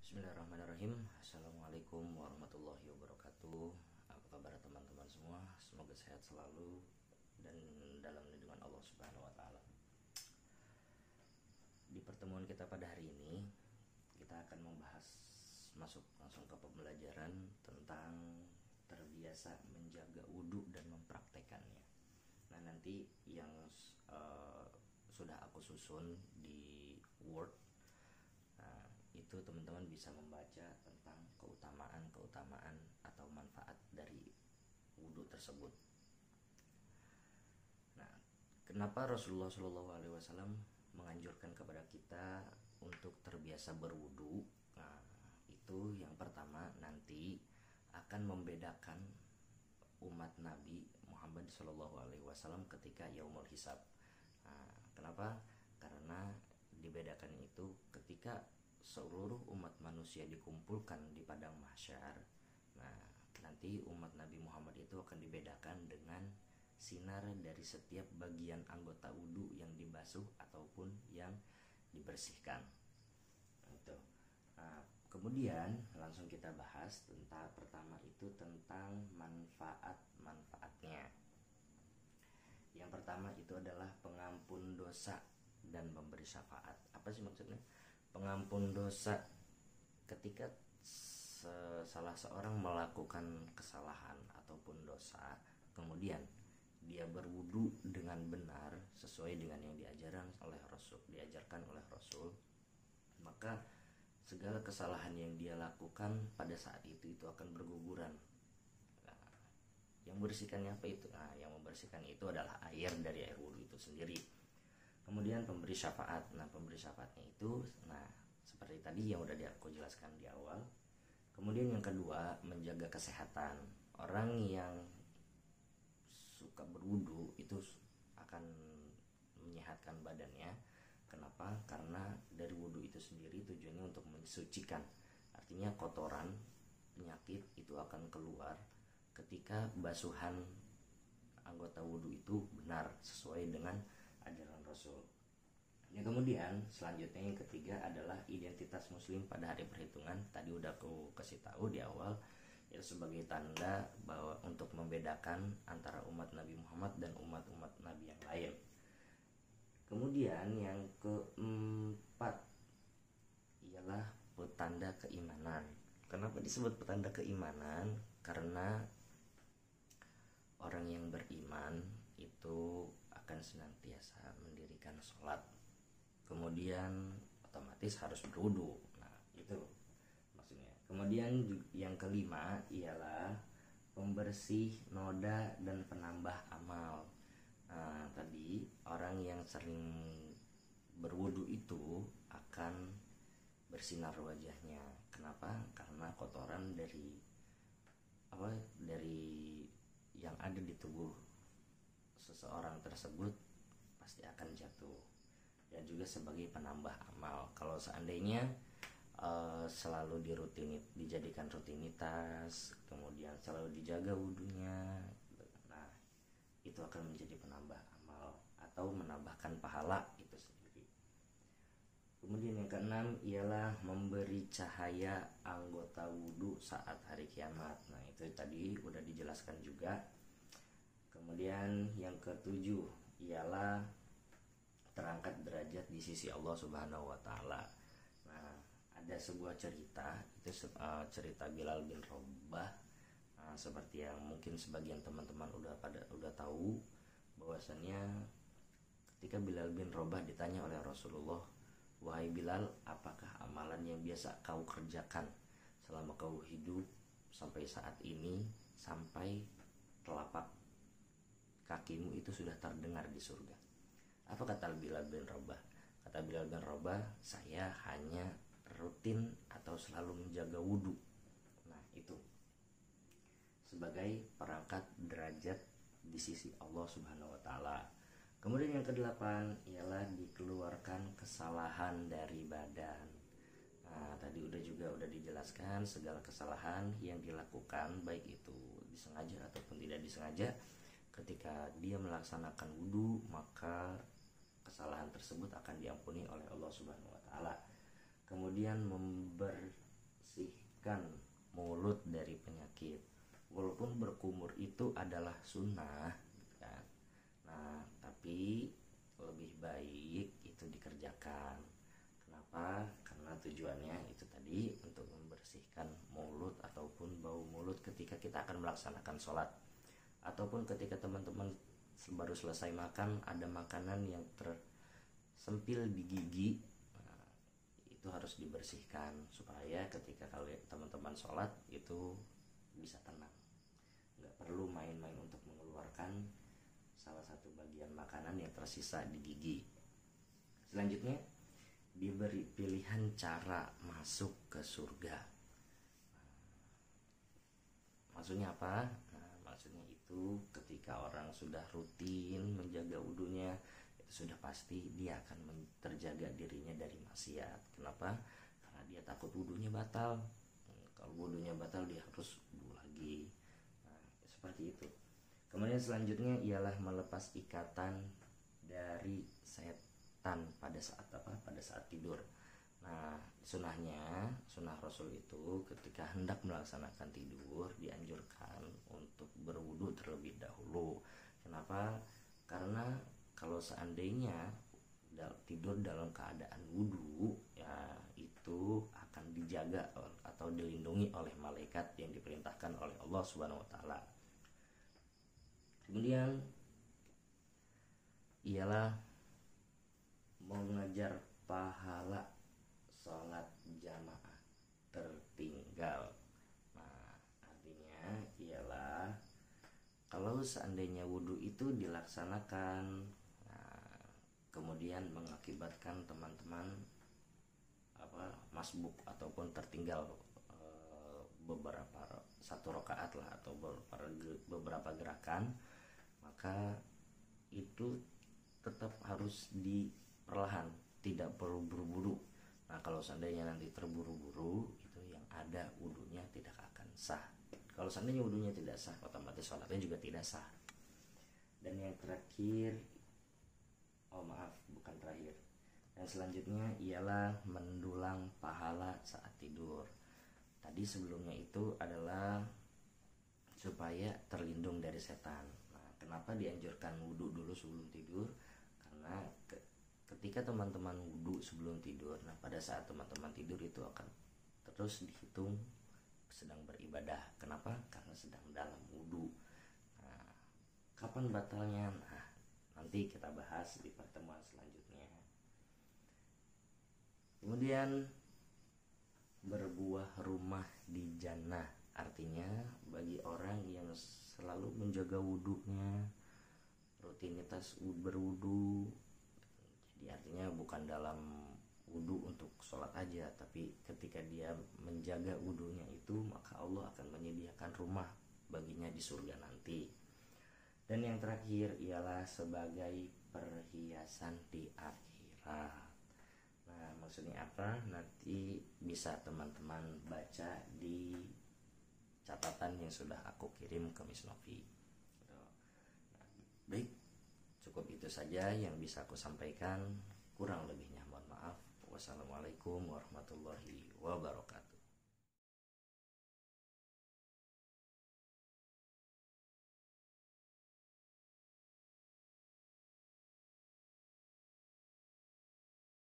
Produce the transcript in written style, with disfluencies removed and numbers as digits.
Bismillahirrahmanirrahim. Assalamualaikum warahmatullahi wabarakatuh. Apa kabar teman-teman semua? Semoga sehat selalu dan dalam lindungan Allah Subhanahu wa taala. Di pertemuan kita pada hari ini, kita akan membahas masuk langsung ke pembelajaran tentang terbiasa menjaga wudhu dan mempraktekannya. Nah, nanti yang sudah aku susun di Word, itu teman-teman bisa membaca tentang keutamaan atau manfaat dari wudhu tersebut. Nah, kenapa Rasulullah SAW menganjurkan kepada kita untuk terbiasa berwudhu? Nah, itu yang pertama nanti akan membedakan umat Nabi Muhammad SAW ketika yaumul hisab. Nah, kenapa? Karena dibedakan itu ketika seluruh umat manusia dikumpulkan di padang mahsyar. Nah, nanti umat Nabi Muhammad itu akan dibedakan dengan sinar dari setiap bagian anggota wudhu yang dibasuh ataupun yang dibersihkan. Itu. Nah, kemudian langsung kita bahas tentang pertama itu tentang manfaat-manfaatnya. Yang pertama itu adalah pengampun dosa dan memberi syafaat. Apa sih maksudnya? Pengampun dosa, ketika salah seorang melakukan kesalahan ataupun dosa, kemudian dia berwudu dengan benar sesuai dengan yang diajarkan oleh Rasul, maka segala kesalahan yang dia lakukan pada saat itu akan berguguran. Nah, yang membersihkannya apa itu? Nah, yang membersihkan itu adalah air dari air wudu itu sendiri. Kemudian pemberi syafaat. Nah, pemberi syafaatnya itu, seperti tadi yang udah aku jelaskan di awal. Kemudian yang kedua, menjaga kesehatan. Orang yang suka berwudu itu akan menyehatkan badannya. Kenapa? Karena dari wudu itu sendiri tujuannya untuk mensucikan. Artinya kotoran, penyakit itu akan keluar ketika basuhan anggota wudu itu benar sesuai dengan ajaran Rasul. Ya, kemudian selanjutnya yang ketiga adalah identitas muslim pada hari perhitungan. Tadi udah aku kasih tahu di awal, ya, sebagai tanda bahwa untuk membedakan antara umat Nabi Muhammad dan umat-umat Nabi yang lain. Kemudian yang keempat ialah petanda keimanan. Kenapa disebut petanda keimanan? Karena orang yang beriman itu akan senantiasa mendirikan sholat, kemudian otomatis harus berwudu. Nah, itu maksudnya. Kemudian yang kelima ialah pembersih noda dan penambah amal. Nah, tadi orang yang sering berwudu itu akan bersinar wajahnya. Kenapa? Karena kotoran dari yang ada di tubuh seseorang tersebut pasti akan jatuh. Dan juga sebagai penambah amal. Kalau seandainya selalu dijadikan rutinitas, kemudian selalu dijaga wudunya, nah itu akan menjadi penambah amal atau menambahkan pahala itu sendiri. Kemudian yang keenam ialah memberi cahaya anggota wudu saat hari kiamat. Nah, itu tadi udah dijelaskan juga. Kemudian yang ketujuh ialah terangkat derajat di sisi Allah Subhanahu wa taala. Nah, ada sebuah cerita, itu cerita Bilal bin Rabah. Seperti yang mungkin sebagian teman-teman udah tahu, bahwasannya ketika Bilal bin Rabah ditanya oleh Rasulullah, "Wahai Bilal, apakah amalan yang biasa kau kerjakan selama kau hidup sampai saat ini, sampai telapak kakimu itu sudah terdengar di surga?" Apa kata Bilal bin Rabah? Kata Bilal bin Rabah, "Saya hanya rutin atau selalu menjaga wudu." Nah, itu sebagai perangkat derajat di sisi Allah Subhanahu wa taala. Kemudian yang kedelapan ialah dikeluarkan kesalahan dari badan. Nah, tadi udah dijelaskan segala kesalahan yang dilakukan, baik itu disengaja ataupun tidak disengaja. Ketika dia melaksanakan wudu, maka kesalahan tersebut akan diampuni oleh Allah Subhanahu wa taala. Kemudian membersihkan mulut dari penyakit. Walaupun berkumur itu adalah sunnah, kan? Nah, tapi lebih baik itu dikerjakan. Kenapa? Karena tujuannya itu tadi untuk membersihkan mulut ataupun bau mulut ketika kita akan melaksanakan sholat, ataupun ketika teman-teman baru selesai makan ada makanan yang tersempil di gigi. Nah, itu harus dibersihkan supaya ketika kalian teman-teman sholat itu bisa tenang, nggak perlu main-main untuk mengeluarkan salah satu bagian makanan yang tersisa di gigi. Selanjutnya diberi pilihan cara masuk ke surga. Maksudnya apa? Nah, maksudnya itu ketika orang sudah rutin menjaga wudunya, itu sudah pasti dia akan terjaga dirinya dari maksiat. Kenapa? Karena dia takut wudunya batal. Kalau wudunya batal dia harus wudu lagi. Nah, seperti itu. Kemudian selanjutnya ialah melepas ikatan dari setan pada saat apa? Pada saat tidur. Nah, sunnah Rasul itu ketika hendak melaksanakan tidur dianjurkan untuk berwudu terlebih dahulu. Kenapa? Karena kalau seandainya tidur dalam keadaan wudu, ya itu akan dijaga atau dilindungi oleh malaikat yang diperintahkan oleh Allah Subhanahu wa taala. Kemudian ialah mengejar pahala sholat jamaah tertinggal. Nah, artinya ialah kalau seandainya wudhu itu dilaksanakan, nah, kemudian mengakibatkan teman-teman masbuk ataupun tertinggal beberapa satu rakaat lah atau beberapa gerakan, maka itu tetap harus diperlahan, tidak perlu buru-buru. Nah, kalau seandainya nanti terburu-buru, itu yang ada wudunya tidak akan sah. Kalau seandainya wudunya tidak sah, otomatis sholatnya juga tidak sah. Dan yang terakhir, bukan terakhir. Dan selanjutnya ialah mendulang pahala saat tidur. Tadi sebelumnya itu adalah supaya terlindung dari setan. Nah, kenapa dianjurkan wudu dulu sebelum tidur? Karena ketika teman-teman wudu sebelum tidur, nah pada saat teman-teman tidur itu akan terus dihitung sedang beribadah. Kenapa? Karena sedang dalam wudu. Nah, kapan batalnya? Nah, nanti kita bahas di pertemuan selanjutnya. Kemudian berbuah rumah di jannah, artinya bagi orang yang selalu menjaga wudunya, rutinitas berwudu. Jadi artinya bukan dalam wudu untuk sholat aja, tapi ketika dia menjaga wudunya itu, maka Allah akan menyediakan rumah baginya di surga nanti. Dan yang terakhir ialah sebagai perhiasan di akhirat. Nah, maksudnya apa? Nanti bisa teman-teman baca di catatan yang sudah aku kirim ke Miss Novi. Nah, baik, cukup itu saja yang bisa aku sampaikan. Kurang lebihnya mohon maaf. Wassalamualaikum warahmatullahi wabarakatuh.